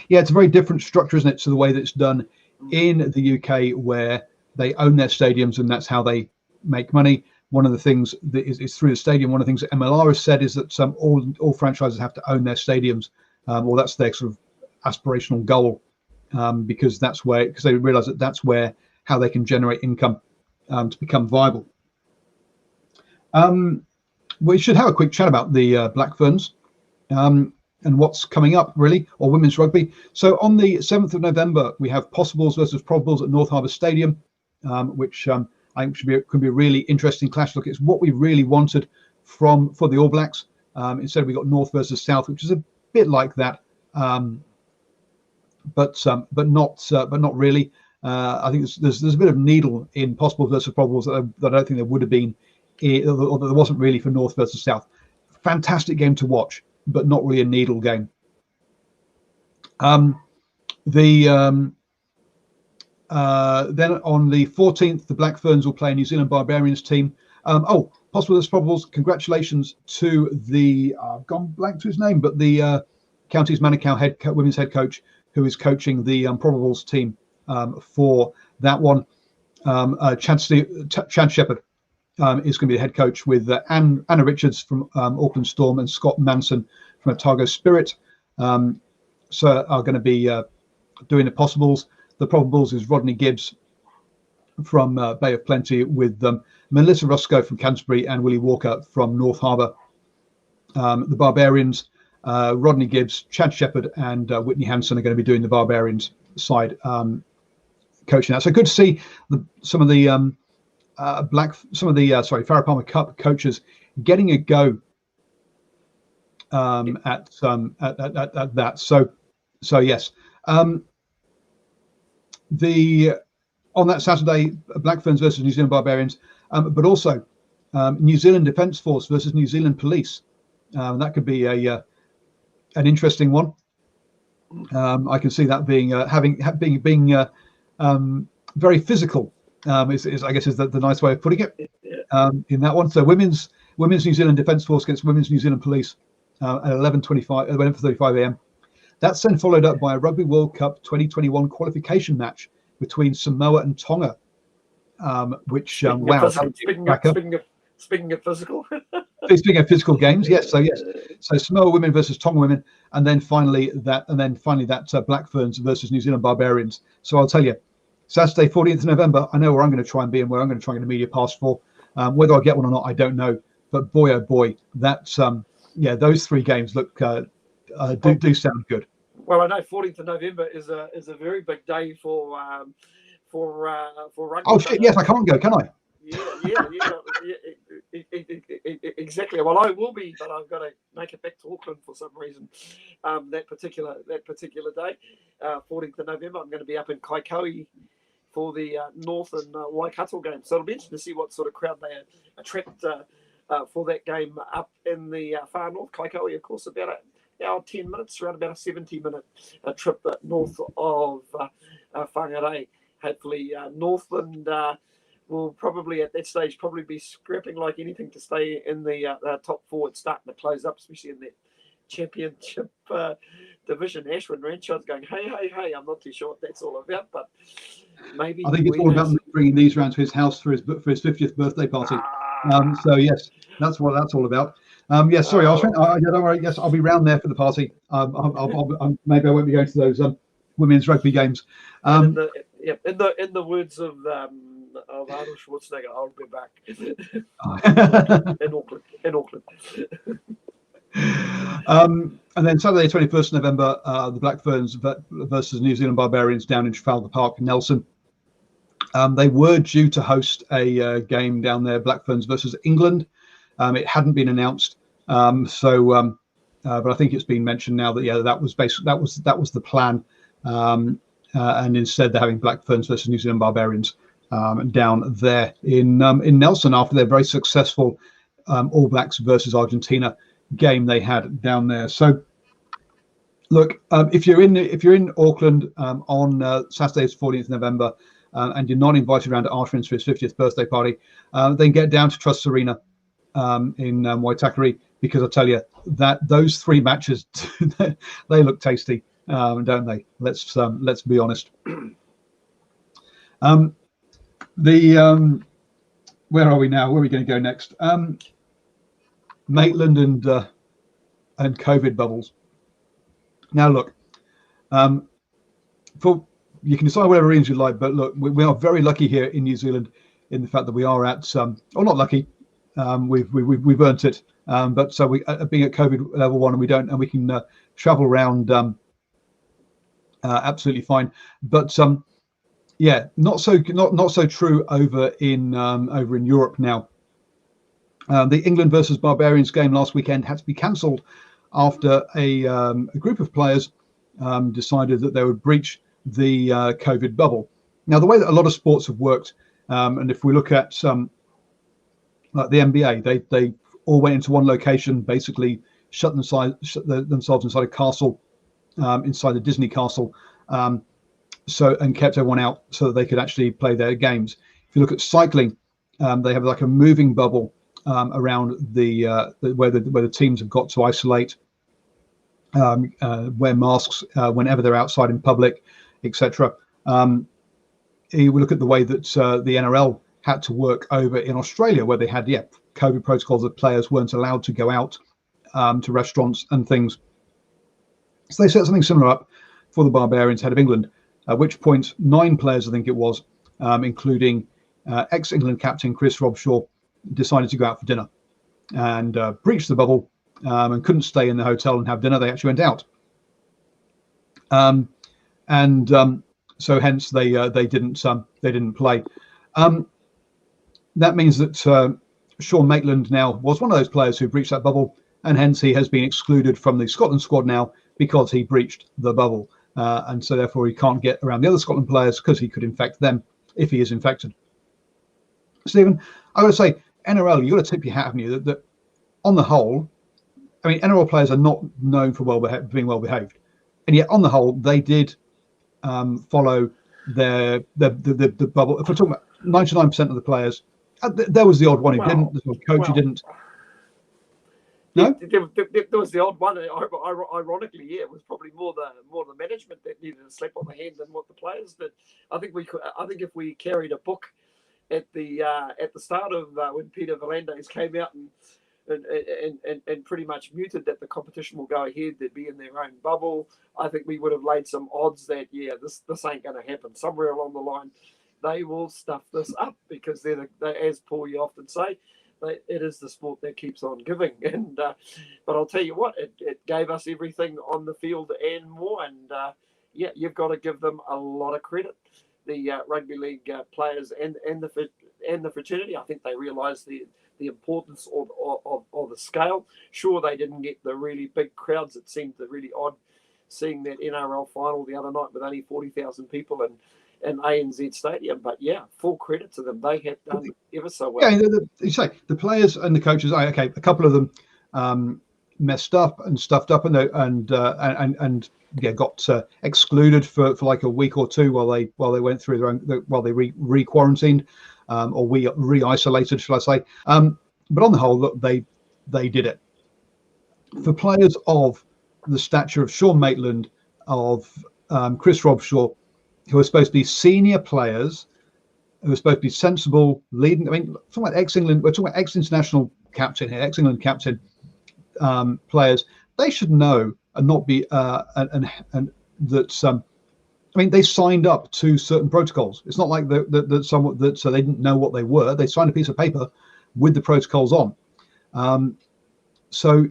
yeah, it's a very different structure, isn't it, to the way that it's done in the UK, where they own their stadiums and that's how they make money. One of the things that is through the stadium. One of the things that MLR has said is that all franchises have to own their stadiums, or that's their sort of aspirational goal, because they realise that that's how they can generate income to become viable. We should have a quick chat about the Black Ferns and what's coming up, really, or women's rugby. So on the 7th of November, we have Possibles versus Probables at North Harbour Stadium, which I think could be a really interesting clash. Look, it's what we really wanted for the All Blacks. Instead, we got North versus South, which is a bit like that, but not really. I think there's a bit of needle in Possible versus Probables that I don't think there would have been, or there wasn't really for North versus South. Fantastic game to watch, but not really a needle game. Then on the 14th, the Black Ferns will play a New Zealand Barbarians team. Possible versus Probables. Congratulations to the gone blank to his name, but the Counties Manukau women's head coach, who is coaching the Probables team for that one. Chad Shepherd is going to be the head coach, with Anna Richards from Auckland Storm and Scott Manson from Otago Spirit. So are going to be doing the Possibles. The Probables is Rodney Gibbs from Bay of Plenty, with Melissa Roscoe from Canterbury and Willie Walker from North Harbour. The Barbarians, Rodney Gibbs, Chad Shepherd, and Whitney Hansen are going to be doing the Barbarians side coaching that. So good to see some of the Farah Palmer Cup coaches getting a go at that. So yes. On that Saturday, Black Ferns versus New Zealand Barbarians, but also New Zealand Defence Force versus New Zealand Police. That could be an interesting one. I can see that being very physical. Is I guess is the nice way of putting it in that one. So women's New Zealand Defence Force against women's New Zealand Police at 11:35 a.m. That's then followed up by a Rugby World Cup 2021 qualification match between Samoa and Tonga, which wow! Speaking of physical, speaking of physical games, yes. So Samoa women versus Tonga women, and then finally that Black Ferns versus New Zealand Barbarians. So I'll tell you, Saturday, 14th of November. I know where I'm going to try and be and where I'm going to try and get a media pass for. Whether I get one or not, I don't know. But boy, oh boy, that's those three games look do sound good. Well, I know 14th of November is a very big day for rugby. Oh shit! Yes, I can't go, can I? Yeah, exactly. Well, I will be, but I've got to make it back to Auckland for some reason. That particular day, 14th of November, I'm going to be up in Kaikoui for the North and Waikato game. So it'll be interesting to see what sort of crowd they attract for that game up in the far north. Kaikoui, of course, about an hour 10 minutes, around about a 70-minute trip north of Whangarei. Hopefully, Northland will probably at that stage be scrapping like anything to stay in the top forward, starting to close up, especially in that championship division. Ashwin Ranchard's going, hey, I'm not too sure what that's all about, but maybe. I think it's all about bringing these round to his house for his 50th birthday party. So yes, that's what that's all about. Yes, sorry, don't worry. Yes, I'll be round there for the party. Maybe I won't be going to those women's rugby games. In the words of Arnold Schwarzenegger, I'll be back in Auckland. And then Saturday, 21st November, the Black Ferns versus New Zealand Barbarians down in Trafalgar Park, Nelson. They were due to host a game down there, Black Ferns versus England. It hadn't been announced, but I think it's been mentioned now that that was the plan. And instead, they're having Black Ferns versus New Zealand Barbarians down there in Nelson after their very successful All Blacks versus Argentina game they had down there. So, look, if you're in Auckland on Saturday, 14th November, and you're not invited around to Arshwin's for his 50th birthday party, then get down to Trust Arena in Waitakere, because I tell you that those three matches they look tasty, don't they? Let's be honest. Where are we now? Where are we going to go next? Maitland and COVID bubbles. Now look, you can decide whatever reasons you like, but look, we are very lucky here in New Zealand in the fact that we are at not lucky. We've earned it, but so we being at COVID level 1, and we can travel around absolutely fine. But not so true over in Europe now. The England versus Barbarians game last weekend had to be cancelled after a group of players decided that they would breach the COVID bubble. Now, the way that a lot of sports have worked, and if we look at like the NBA, they all went into one location, basically shut themselves inside a castle, inside the Disney castle, and kept everyone out so that they could actually play their games. If you look at cycling, they have like a moving bubble around where the teams have got to isolate, wear masks whenever they're outside in public, etc. You look at the way that the NRL had to work over in Australia, where they had COVID protocols that players weren't allowed to go out to restaurants and things. So they set something similar up for the Barbarians head of England, at which point 9 players, I think it was, including ex-England captain Chris Robshaw, decided to go out for dinner and breach the bubble and couldn't stay in the hotel and have dinner. They actually went out, so hence they didn't play. That means that Sean Maitland now was one of those players who breached that bubble, and hence he has been excluded from the Scotland squad now because he breached the bubble, and so therefore he can't get around the other Scotland players because he could infect them if he is infected. Stephen, I got to say, NRL, you got to tip your hat, haven't you? That on the whole, I mean, NRL players are not known for being well behaved, and yet on the whole, they did follow the bubble. If we're talking about 99% of the players, there was the odd one who didn't. The coach who didn't. No, there was the odd one. Ironically, yeah, it was probably more the management that needed a slap on the hand than what the players did. I think if we carried a book at the start of when Peter V'landys came out and pretty much muted that the competition will go ahead, they'd be in their own bubble, I think we would have laid some odds that this ain't going to happen. Somewhere along the line, they will stuff this up because they're as Paul you often say, it is the sport that keeps on giving. And but I'll tell you what, it gave us everything on the field and more. And you've got to give them a lot of credit. The rugby league players and the fraternity, I think they realised the importance of the scale. Sure, they didn't get the really big crowds. It seemed really odd seeing that NRL final the other night with only 40,000 people in ANZ Stadium. But full credit to them. They have done ever so well. Yeah, you say the players and the coaches. Okay, a couple of them messed up and stuffed up, and got excluded for like a week or two while they went through their own, while they re-quarantined, or re-isolated, shall I say? But on the whole, look, they did it. For players of the stature of Sean Maitland, of Chris Robshaw, who are supposed to be senior players, who are supposed to be sensible, leading. I mean, talking about ex-England, we're talking about ex-international captain here, ex-England captain players. They should know and not be and that. I mean, they signed up to certain protocols. It's not like so they didn't know what they were. They signed a piece of paper with the protocols on. So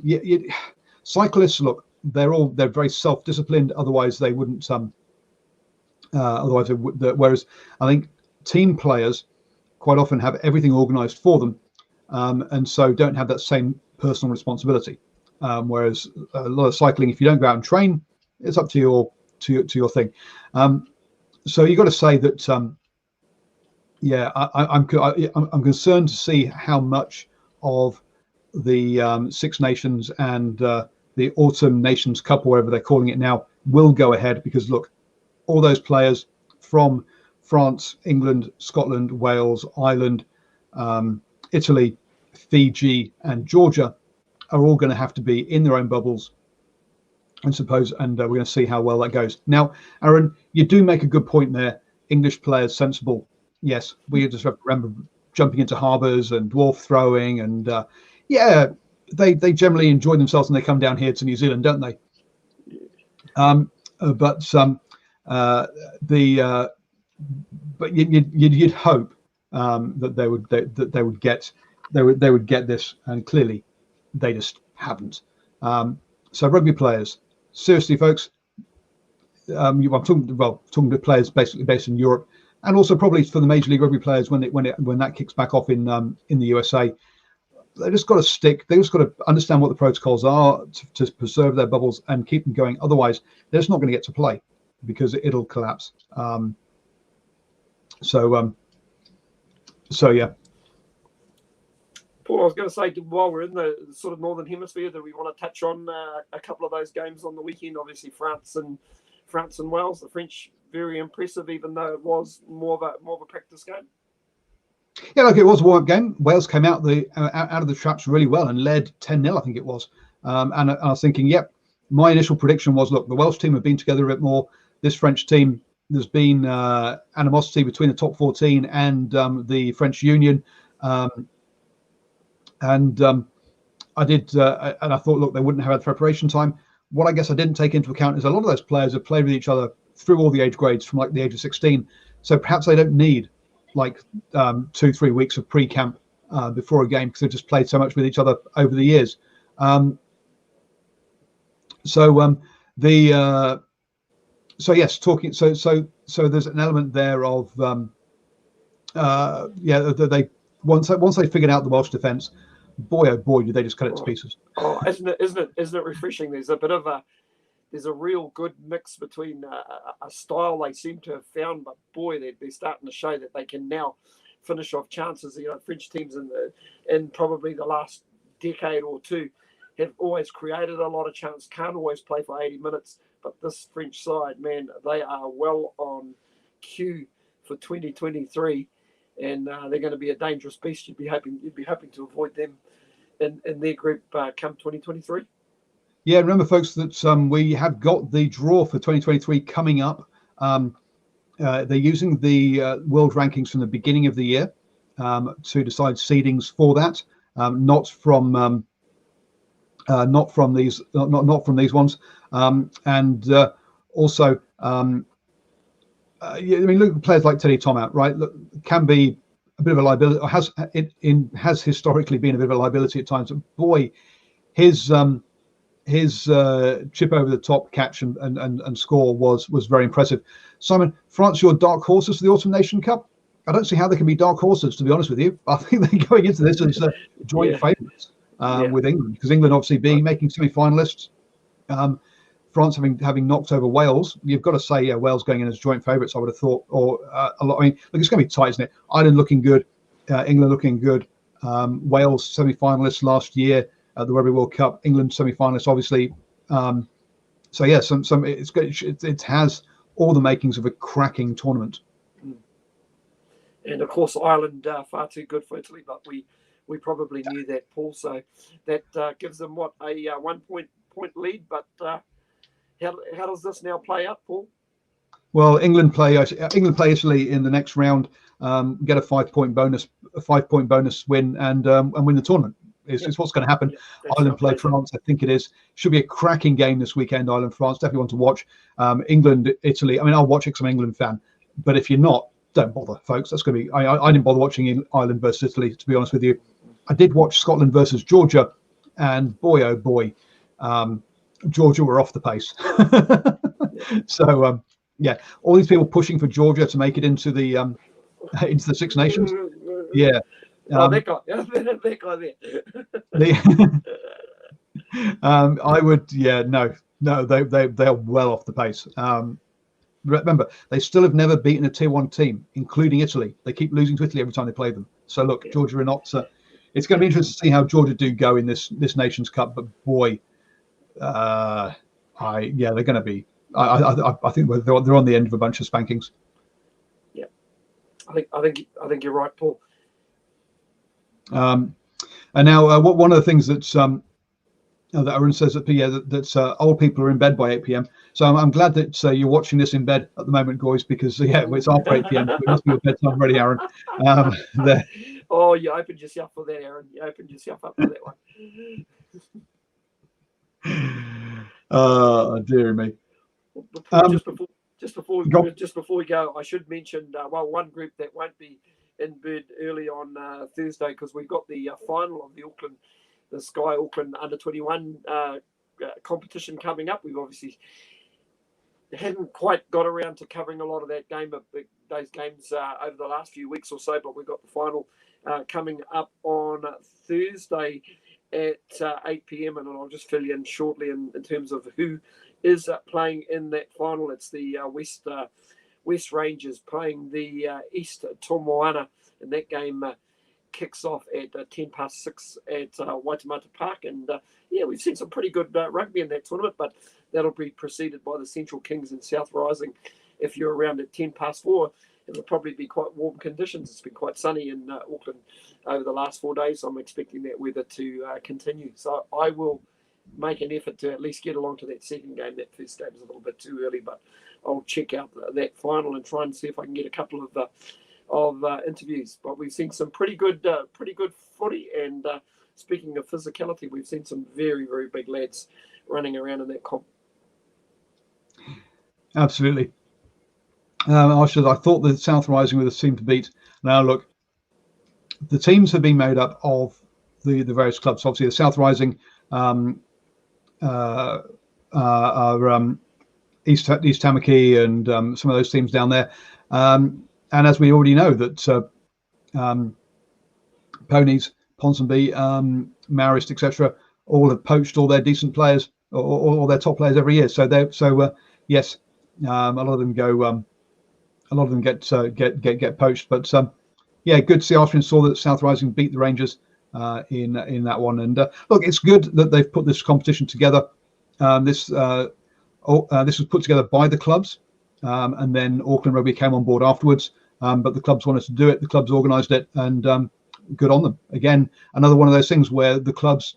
cyclists, look, they're very self-disciplined. Otherwise, they wouldn't. Otherwise, they would. Whereas I think team players quite often have everything organised for them, and so don't have that same personal responsibility. Whereas a lot of cycling, if you don't go out and train, it's up to your thing. So you got to say that. I'm concerned to see how much of the Six Nations and the Autumn Nations Cup, or whatever they're calling it now, will go ahead, because look, all those players from France, England, Scotland, Wales, Ireland, Italy, Fiji, and Georgia are all going to have to be in their own bubbles, and we're going to see how well that goes. Now, Aaron, you do make a good point there. English players, sensible. Yes, we just have to remember jumping into harbours and dwarf throwing, and they generally enjoy themselves when they come down here to New Zealand, don't they? But you'd hope that they would get this, and clearly they just haven't. So rugby players, seriously, folks, I'm talking to players basically based in Europe, and also probably for the Major League Rugby players when that kicks back off in the USA. They just got to stick. They just got to understand what the protocols are to preserve their bubbles and keep them going. Otherwise, they're just not going to get to play because it'll collapse. So yeah. Paul, I was going to say, while we're in the sort of Northern Hemisphere, do we want to touch on a couple of those games on the weekend? Obviously, France and Wales. The French, very impressive, even though it was more of a practice game. Yeah, look, it was a warm-up game. Wales came out of the traps really well and led 10-0, I think it was. And I was thinking, my initial prediction was, look, the Welsh team have been together a bit more. This French team, there's been animosity between the top 14 and the French Union. And I thought, look, they wouldn't have had preparation time. What I guess I didn't take into account is a lot of those players have played with each other through all the age grades from like the age of 16. So perhaps they don't need like 2-3 weeks of pre-camp before a game, because they've just played so much with each other over the years. So the so yes, talking. So there's an element there of they once they figured out the Welsh defence, boy oh boy, did they just cut it to pieces. Oh, isn't it refreshing? There's a real good mix between a style they seem to have found, but boy, they're starting to show that they can now finish off chances. French teams in probably the last decade or two have always created a lot of chances, can't always play for 80 minutes, but this French side, man, they are well on cue for 2023, and they're going to be a dangerous beast. You'd be hoping to avoid them in their group come 2023. Yeah, remember, folks, that we have got the draw for 2023 coming up. They're using the world rankings from the beginning of the year to decide seedings for that, not from these ones. Also, I mean, look at players like Teddy Thomas, right? Look, can be a bit of a liability, or has historically been a bit of a liability at times. But boy, his chip over the top catch and score was very impressive. Simon, France, your dark horses for the Autumn Nation Cup? I don't see how they can be dark horses, to be honest with you. I think they're going into this as joint favourites with England, because England obviously making semi-finalists. France having knocked over Wales, you've got to say Wales going in as joint favourites, I would have thought, or a lot. I mean, look, it's going to be tight, isn't it? Ireland looking good, England looking good, Wales semi-finalists last year at the Rugby World Cup, England semi-finalists, obviously. So yeah, it has all the makings of a cracking tournament. And of course, Ireland far too good for Italy, but we probably knew that, Paul. So that gives them a 1 point lead. But how does this now play out, Paul? Well, England play Italy in the next round, get a 5 point bonus win, and win the tournament. Is what's going to happen. Ireland play France, I think it is. Should be a cracking game this weekend. Ireland France, definitely want to watch. England Italy. I mean, I'll watch it because I'm an England fan. But if you're not, don't bother, folks. That's going to be. I didn't bother watching Ireland versus Italy, to be honest with you. I did watch Scotland versus Georgia, and boy oh boy, Georgia were off the pace. So yeah, all these people pushing for Georgia to make it into the Six Nations. Yeah. That guy there. I would, no, they're well off the pace. Remember, they still have never beaten a Tier 1 team, including Italy. They keep losing to Italy every time they play them. So look, Georgia are not. It's going to be interesting to see how Georgia do go in this Nations Cup. But boy, they're going to be. I think they're on the end of a bunch of spankings. Yeah, I think you're right, Paul. And now, one of the things that's that Aaron says that old people are in bed by 8 p.m. So I'm glad that you're watching this in bed at the moment, guys, because it's after 8 p.m. So it must be your bedtime ready, Aaron. Oh, you opened yourself for that, Aaron. You opened yourself up for that one. Dear me. Just before we go, I should mention one group that won't be in bed early on Thursday, because we've got the final of the Sky Auckland Under-21 competition coming up. We've obviously hadn't quite got around to covering a lot of those games over the last few weeks or so, but we've got the final coming up on Thursday at 8 p.m. and I'll just fill you in shortly in terms of who is playing in that final. It's the West Rangers playing the East Tomoana, and that game kicks off at 6:10 at Waitemata Park. And we've seen some pretty good rugby in that tournament, but that'll be preceded by the Central Kings and South Rising. If you're around at 4:10, it'll probably be quite warm conditions. It's been quite sunny in Auckland over the last 4 days, so I'm expecting that weather to continue. So I will make an effort to at least get along to that second game. That first game is a little bit too early, but I'll check out that final and try and see if I can get a couple of interviews. But we've seen some pretty good footy, and speaking of physicality, we've seen some very, very big lads running around in that comp. Absolutely. I thought that South Rising were the team to beat. Now look, the teams have been made up of the various clubs. Obviously, the South Rising East Tamaki and some of those teams down there. And as we already know that Ponies, Ponsonby, Marist, etc., all have poached all their decent players or all their top players every year. So yes, a lot of them go. A lot of them get poached. But yeah, good to see Arsenal saw that South Rising beat the Rangers in that one. And look, it's good that they've put this competition together. This was put together by the clubs, and then Auckland Rugby came on board afterwards. But the clubs wanted to do it. The clubs organised it, and good on them. Again, another one of those things where the clubs,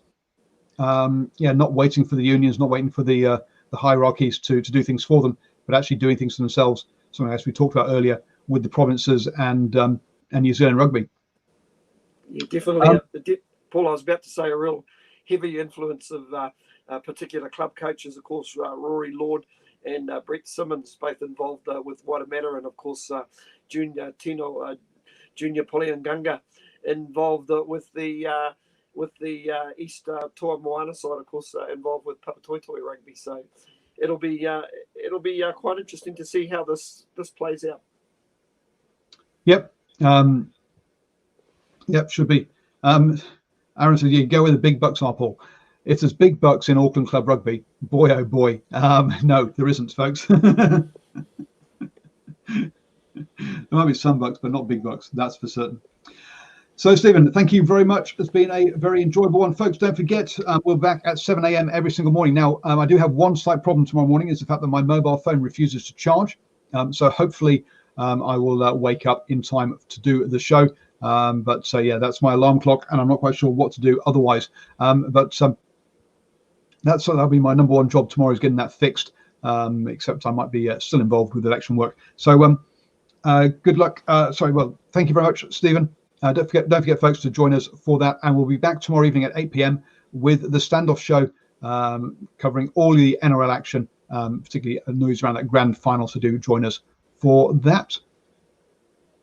not waiting for the unions, not waiting for the hierarchies to do things for them, but actually doing things for themselves. Something as we talked about earlier with the provinces and New Zealand Rugby. Yeah, definitely. Paul, I was about to say a real heavy influence of particular club coaches, of course, Rory Lord and Brett Simmons, both involved with Waitemata, and of course Junior Polianganga involved with the East Toa Moana side, of course, involved with Papatoetoe Rugby. So it'll be quite interesting to see how this plays out. Yep. Yep, should be. Aaron said, "You go where the big bucks are, Paul." If there's big bucks in Auckland Club Rugby, boy oh boy. No, there isn't, folks. There might be some bucks, but not big bucks. That's for certain. So, Stephen, thank you very much. It's been a very enjoyable one, folks. Don't forget, we're back at 7 a.m. every single morning. Now, I do have one slight problem tomorrow morning, is the fact that my mobile phone refuses to charge. So hopefully I will wake up in time to do the show. But yeah, that's my alarm clock, and I'm not quite sure what to do otherwise. That'll be my number one job tomorrow, is getting that fixed. Except I might be still involved with election work. So good luck. Thank you very much, Stephen. Don't forget, folks, to join us for that, and we'll be back tomorrow evening at 8 p.m. with the Standoff Show, covering all the NRL action, particularly news around that grand final. So do join us for that.